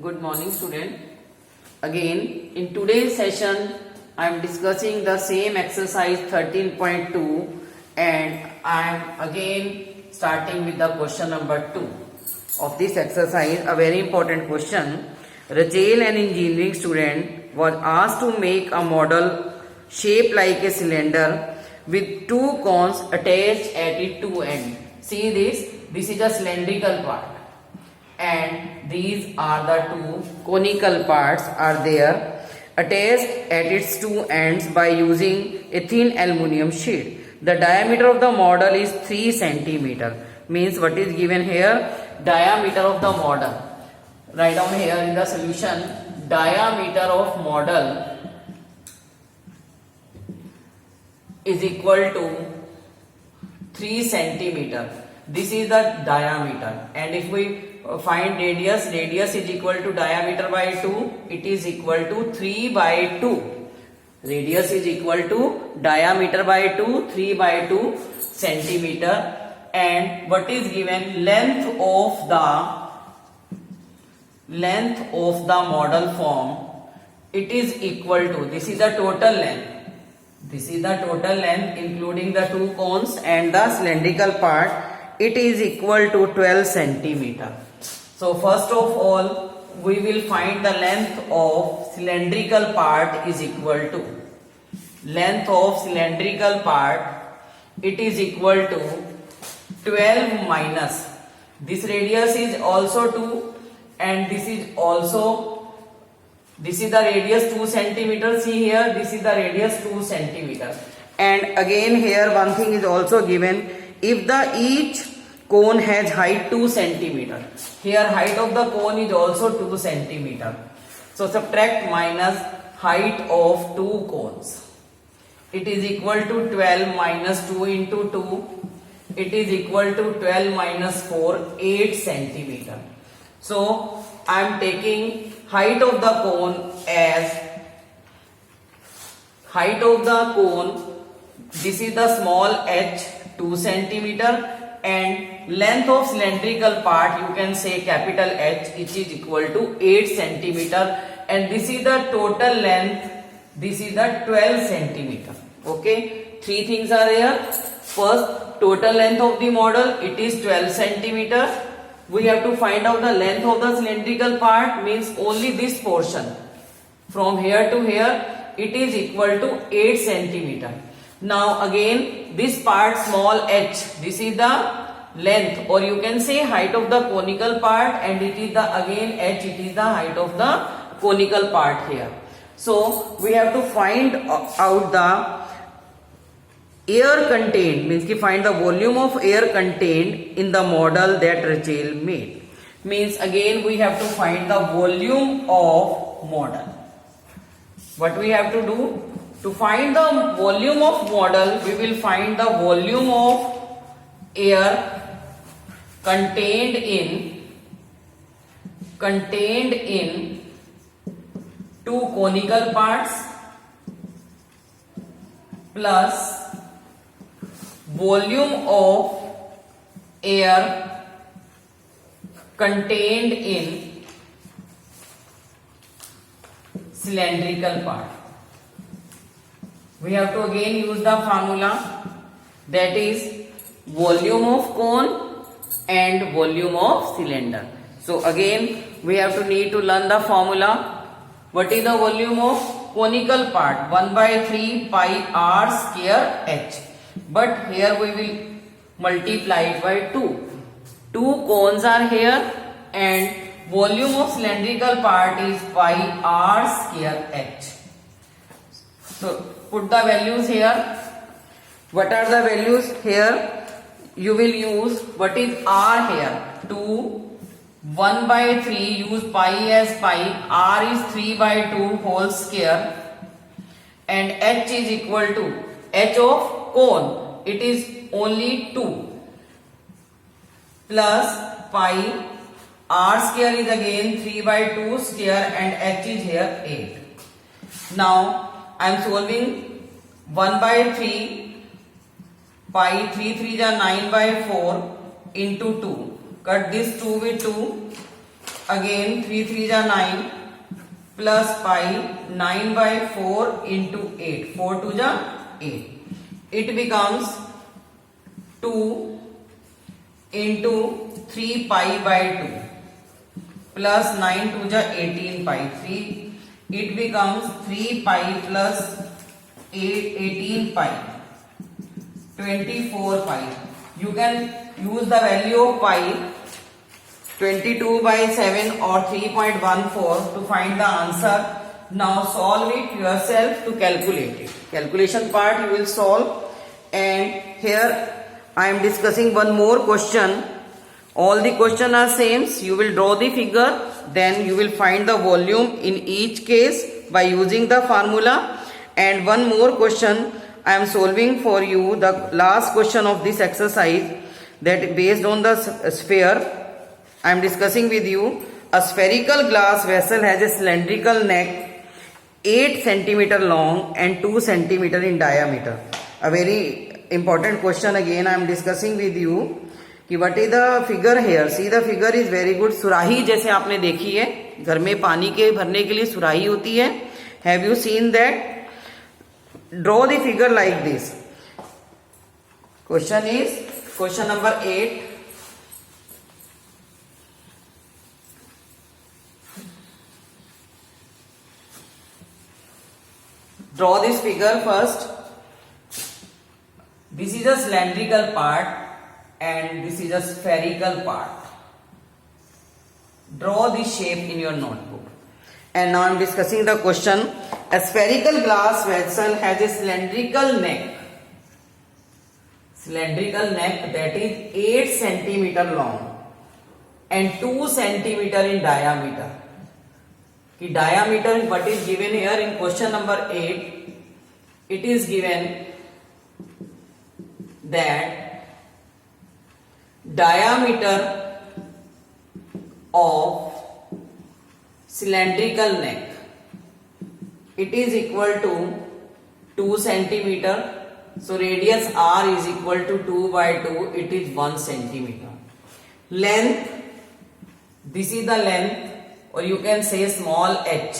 Good morning, student. Again, in today's session, I am discussing the same exercise 13.2 and I am again starting with the question number 2 of this exercise. A very important question. Rachel, an engineering student, was asked to make a model shaped like a cylinder with two cones attached at its two ends. See this? This is a cylindrical part. And these are the two conical parts are there attached at its two ends by using a thin aluminium sheet. The diameter of the model is 3 centimeter. Means what is given here? Diameter of the model. Write down here in the solution. Diameter of model is equal to 3 centimeter. This is the diameter, and if we find radius is equal to diameter by 2, it is equal to 3 by 2. Radius is equal to diameter by 2, 3 by 2 centimeter. And what is given? Length of the model form, it is equal to, this is the total length. This is the total length including the two cones and the cylindrical part. It is equal to 12 centimeter. So first of all, we will find the length of cylindrical part is equal to, length of cylindrical part, it is equal to 12 minus, this radius is also 2 and this is also, this is the radius 2 centimeter. See here, this is the radius 2 centimeter. And again here one thing is also given. If each cone has height 2 centimeter, here height of the cone is also 2 centimeter. So subtract minus height of two cones. It is equal to 12 minus 2 into 2. It is equal to 12 minus 4, 8 centimeter. So I am taking height of the cone as height of the cone. This is the small h, 2 centimeter, and length of cylindrical part you can say capital H, which is equal to 8 centimeter, and this is the total length, this is the 12 centimeter. Okay, three things are here. First, total length of the model, it is 12 centimeter. We have to find out the length of the cylindrical part, means only this portion from here to here, it is equal to 8 centimeter. Now again this part small h, this is the length or you can say height of the conical part, and it is the again h, it is the height of the conical part here. So we have to find out the air contained, means ki find the volume of air contained in the model that Rachel made. Means again we have to find the volume of model. What we have to do? To find the volume of model, we will find the volume of air contained in two conical parts plus volume of air contained in cylindrical part. We have to again use the formula, that is volume of cone and volume of cylinder. So again we have to need to learn the formula. What is the volume of conical part? 1 by 3 pi r square h. But here we will multiply it by 2. Two cones are here and volume of cylindrical part is pi r square h. So put the values here. What are the values here? You will use what is r here? 2. 1 by 3 use pi as pi. R is 3 by 2 whole square. And h is equal to h of cone. It is only 2. Plus pi. R square is again 3 by 2 square and h is here 8. Now I am solving 1 by 3 pi 3 3 is 9 by 4 into 2. Cut this 2 with 2 Again 3 3 जा 9 plus pi 9 by 4 into 8. 4 2 जा 8. It becomes 2 into 3 pi by 2 plus 9 2 जा 18 pi 3. It becomes 3 pi plus 18 pi 24 pi. You can use the value of pi 22 by 7 or 3.14 to find the answer. Now solve it yourself to calculate it. Calculation part you will solve, and here I am discussing one more question. All the question are same. You will draw the figure, then you will find the volume in each case by using the formula. And one more question I am solving for you, the last question of this exercise, that based on the sphere I am discussing with you. A spherical glass vessel has a cylindrical neck 8 centimeter long and 2 centimeter in diameter. A very important question again I am discussing with you कि what is the figure here. See the figure is very good. सुराही जैसे आपने देखी है, घर में पानी के भरने के लिए सुराही होती है. Have you seen that? Draw the figure like this. Question is question number 8. Draw this figure first. This is a cylindrical part and this is a spherical part. Draw this shape in your notebook. And now I am discussing the question. A spherical glass vessel has a cylindrical neck. Cylindrical neck that is 8 centimeter long and 2 centimeter in diameter. The diameter what is given here in question number 8, it is given that diameter of cylindrical neck, it is equal to 2 centimeter. So radius r is equal to 2 by 2, it is 1 centimeter. Length, this is the length, or you can say small h.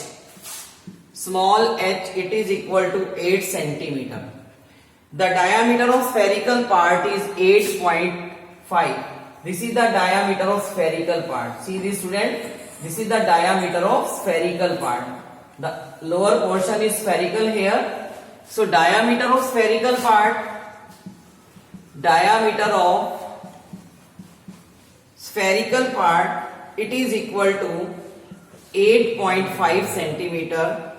Small h, it is equal to 8 centimeter. The diameter of spherical part is 8.5. This is the diameter of spherical part. See this student, this is the diameter of spherical part. The lower portion is spherical here. So diameter of spherical part, it is equal to 8.5 centimeter.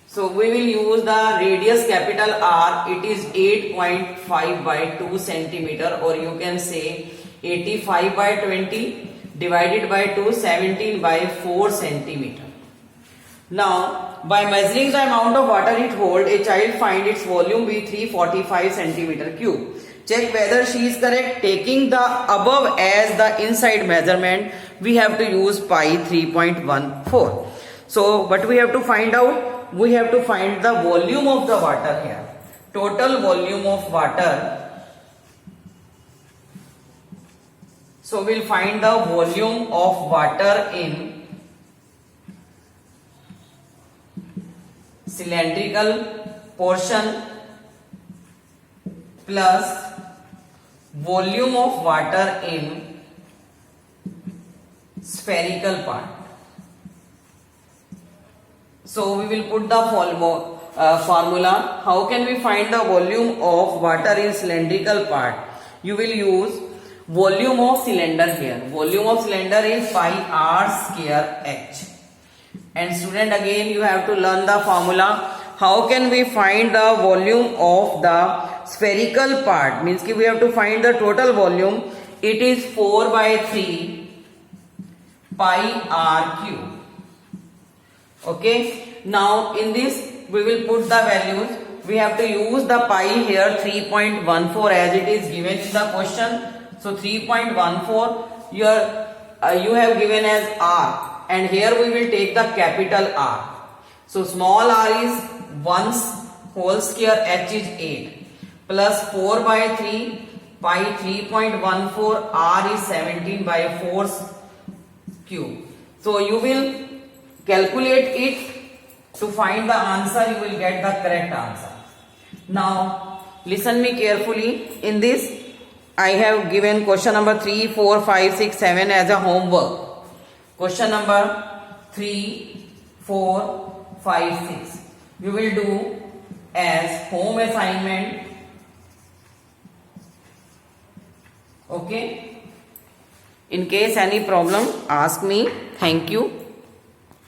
So we will use the radius capital R, it is 8.5 by 2 centimeter, or you can say 85 by 20 divided by 2, 17 by 4 centimeter. Now by measuring the amount of water it holds, a child find its volume be 345 centimeter cube. Check whether she is correct. Taking the above as the inside measurement, we have to use pi 3.14. So what we have to find out? We have to find the volume of the water here. Total volume of water. So we'll find the volume of water in cylindrical portion plus volume of water in spherical part. So we will put the formula. How can we find the volume of water in cylindrical part? You will use volume of cylinder here. Volume of cylinder is pi r square h. And student, again you have to learn the formula. How can we find the volume of the spherical part? Means we have to find the total volume. It is 4 by 3 pi r cube. Okay. Now in this we will put the values. We have to use the pi here 3.14 as it is given in the question. So 3.14 you have given as r. And here we will take the capital R. So small r is 1 whole square, h is 8, plus 4 by 3 pi 3.14, r is 17 by 4 cube. So you will calculate it to find the answer. You will get the correct answer. Now listen me carefully. In this I have given question number 3, 4, 5, 6, 7 as a homework. Question number 3, 4, 5, 6. You will do as home assignment. Okay. In case any problem, ask me. Thank you.